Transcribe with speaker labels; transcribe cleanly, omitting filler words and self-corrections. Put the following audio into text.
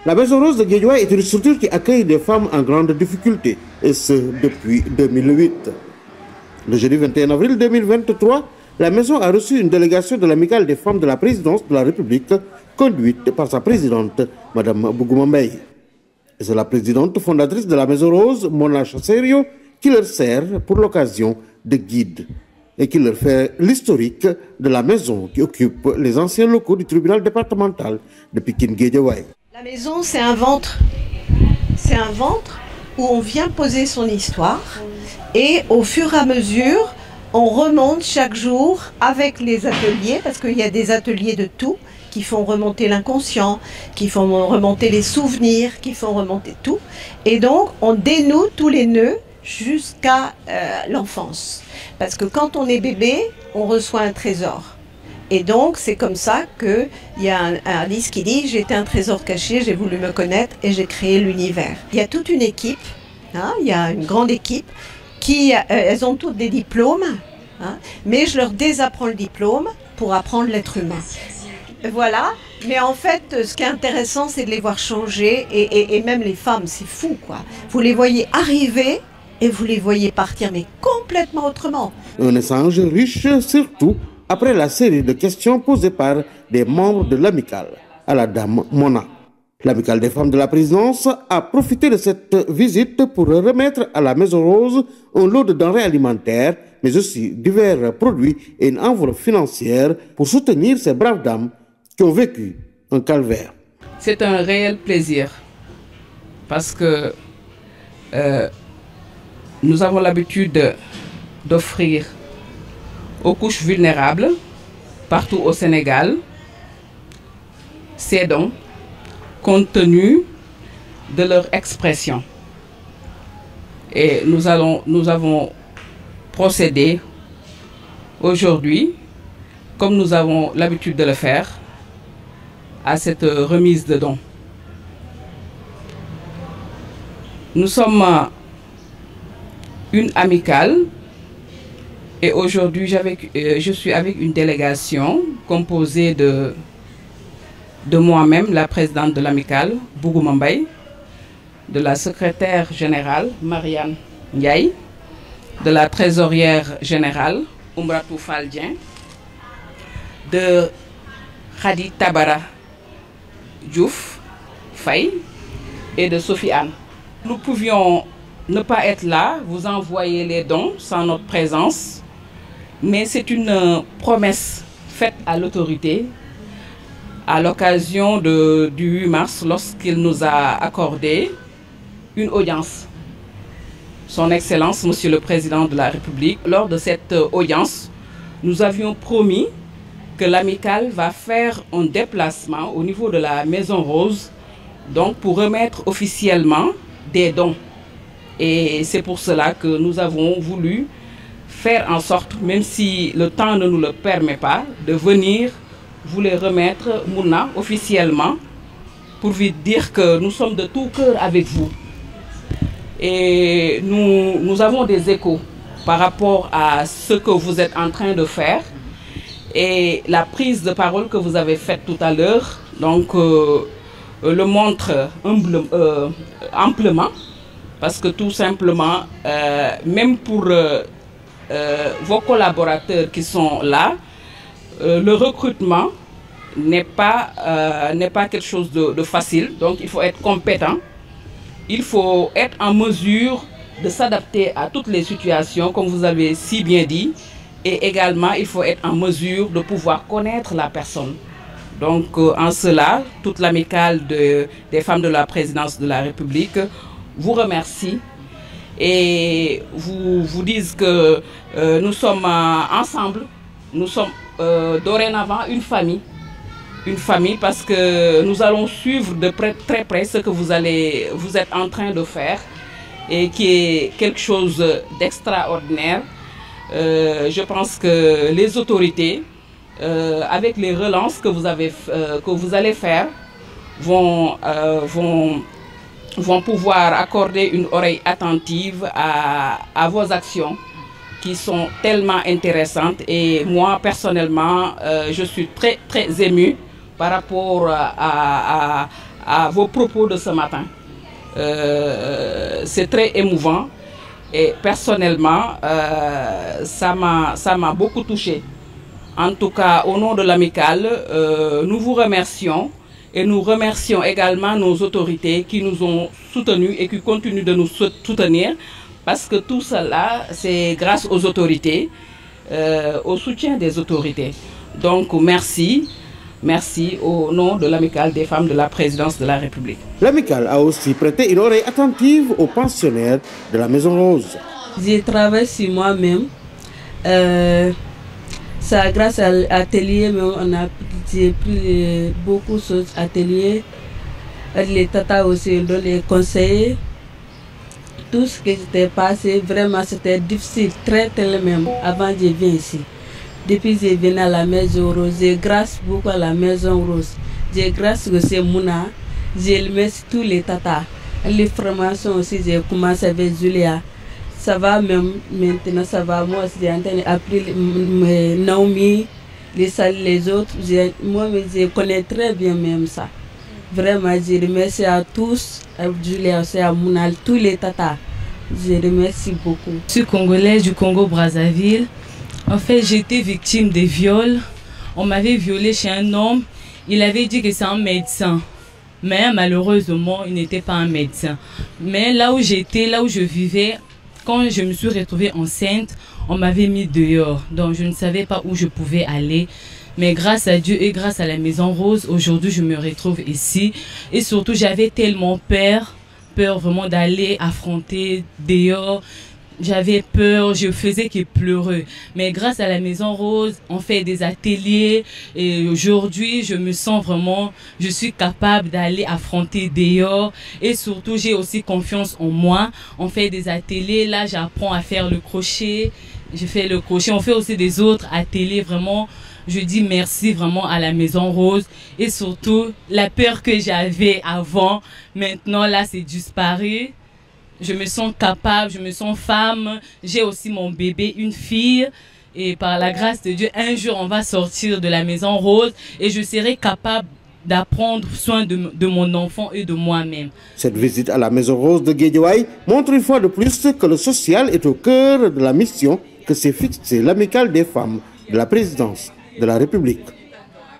Speaker 1: La Maison Rose de Guédiawaye est une structure qui accueille des femmes en grande difficulté, et ce depuis 2008. Le jeudi 21 avril 2023, la maison a reçu une délégation de l'Amicale des femmes de la présidence de la République, conduite par sa présidente, Mme Bougouma Mbaye. Et c'est la présidente fondatrice de la Maison Rose, Mona Chasserio, qui leur sert pour l'occasion de guide et qui leur fait l'historique de la maison qui occupe les anciens locaux du tribunal départemental de Pikine-Guédiawaye.
Speaker 2: La maison, c'est un ventre. C'est un ventre où on vient poser son histoire et au fur et à mesure, on remonte chaque jour avec les ateliers, parce qu'il y a des ateliers de tout, qui font remonter l'inconscient, qui font remonter les souvenirs, qui font remonter tout. Et donc, on dénoue tous les nœuds jusqu'à l'enfance. Parce que quand on est bébé, on reçoit un trésor. Et donc, c'est comme ça qu'il y a un Alice qui dit « J'étais un trésor caché, j'ai voulu me connaître et j'ai créé l'univers ». Il y a toute une équipe, hein, il y a une grande équipe, elles ont toutes des diplômes, hein, mais je leur désapprends le diplôme pour apprendre l'être humain. Voilà, mais en fait, ce qui est intéressant, c'est de les voir changer, et même les femmes, c'est fou, quoi. Vous les voyez arriver et vous les voyez partir, mais complètement autrement.
Speaker 1: Un échange riche, surtout après la série de questions posées par des membres de l'amicale à la dame Mona. L'amicale des femmes de la présidence a profité de cette visite pour remettre à la Maison Rose un lot de denrées alimentaires, mais aussi divers produits et une enveloppe financière pour soutenir ces braves dames qui ont vécu un calvaire.
Speaker 3: C'est un réel plaisir parce que nous avons l'habitude d'offrir aux couches vulnérables partout au Sénégal ces dons compte tenu de leur expression. Et nous avons procédé aujourd'hui, comme nous avons l'habitude de le faire, à cette remise de dons. Nous sommes une amicale et aujourd'hui je suis avec une délégation composée de moi-même, la présidente de l'amicale, Bougouma Mbaye, de la secrétaire générale, Marianne Ndiaye, de la trésorière générale, Oumratou Faldien, de Khadi Tabara Diouf Faye et de Sophie Anne. Nous pouvions ne pas être là, vous envoyer les dons sans notre présence, mais c'est une promesse faite à l'autorité à l'occasion du 8 mars lorsqu'il nous a accordé une audience. Son Excellence, Monsieur le Président de la République, lors de cette audience, nous avions promis que l'amicale va faire un déplacement au niveau de la Maison Rose, donc pour remettre officiellement des dons. Et c'est pour cela que nous avons voulu faire en sorte, même si le temps ne nous le permet pas, de venir vous les remettre, Mouna, officiellement, pour vous dire que nous sommes de tout cœur avec vous. Et nous avons des échos par rapport à ce que vous êtes en train de faire et la prise de parole que vous avez faite tout à l'heure, donc le montre amplement, parce que tout simplement, même pour vos collaborateurs qui sont là, le recrutement n'est pas quelque chose de facile, donc il faut être compétent, il faut être en mesure de s'adapter à toutes les situations, comme vous avez si bien dit, et également il faut être en mesure de pouvoir connaître la personne. Donc en cela, toute l'amicale des femmes de la présidence de la République vous remercie et vous disent que nous sommes ensemble, nous sommes dorénavant une famille parce que nous allons suivre de très près ce que vous êtes en train de faire et qui est quelque chose d'extraordinaire. Je pense que les autorités, avec les relances que vous allez faire, vont pouvoir accorder une oreille attentive à vos actions qui sont tellement intéressantes. Et moi, personnellement, je suis très émue par rapport à à vos propos de ce matin. C'est très émouvant et personnellement, ça m'a beaucoup touché. En tout cas, au nom de l'amicale, nous vous remercions et nous remercions également nos autorités qui nous ont soutenus et qui continuent de nous soutenir parce que tout cela, c'est grâce aux autorités, au soutien des autorités. Donc, merci. Merci au nom de l'amicale des femmes de la présidence de la République.
Speaker 1: L'amicale a aussi prêté une oreille attentive aux pensionnaires de la Maison Rose.
Speaker 4: J'ai travaillé sur moi-même. Ça, grâce à l'atelier, j'ai pris beaucoup de choses ateliers. Les tatas aussi ont donné conseils. Tout ce qui s'était passé, vraiment c'était difficile, très même, avant que je vienne ici. Depuis que je viens à la Maison Rose, j'ai grâce beaucoup à la Maison Rose. J'ai grâce aussi à Mouna. J'ai remercié tous les tatas. Les formations aussi, j'ai commencé avec Julia. Ça va même maintenant, ça va. Moi, j'ai entendu appeler Naomi, les autres. Moi, je connais très bien même ça. Vraiment, je remercie à tous, à Julia aussi, à Mouna, tous les tatas. Je remercie beaucoup.
Speaker 5: Je suis congolaise du Congo-Brazzaville. En fait, j'ai été victime de viols. On m'avait violée chez un homme. Il avait dit que c'est un médecin. Mais malheureusement, il n'était pas un médecin. Mais là où j'étais, là où je vivais, quand je me suis retrouvée enceinte, on m'avait mis dehors. Donc, je ne savais pas où je pouvais aller. Mais grâce à Dieu et grâce à la Maison Rose, aujourd'hui, je me retrouve ici. Et surtout, j'avais tellement peur vraiment d'aller affronter dehors. J'avais peur, je faisais que pleurer. Mais grâce à la Maison Rose, on fait des ateliers. Et aujourd'hui, je me sens vraiment, je suis capable d'aller affronter dehors. Et surtout, j'ai aussi confiance en moi. On fait des ateliers. Là, j'apprends à faire le crochet. Je fais le crochet. On fait aussi des autres ateliers. Vraiment, je dis merci vraiment à la Maison Rose. Et surtout, la peur que j'avais avant, maintenant, là, c'est disparu. Je me sens capable, je me sens femme. J'ai aussi mon bébé, une fille. Et par la grâce de Dieu, un jour, on va sortir de la Maison Rose et je serai capable d'apprendre soin de mon enfant et de moi-même.
Speaker 1: Cette visite à la Maison Rose de Guédiawaye montre une fois de plus que le social est au cœur de la mission que s'est fixée l'amicale des femmes de la présidence de la République.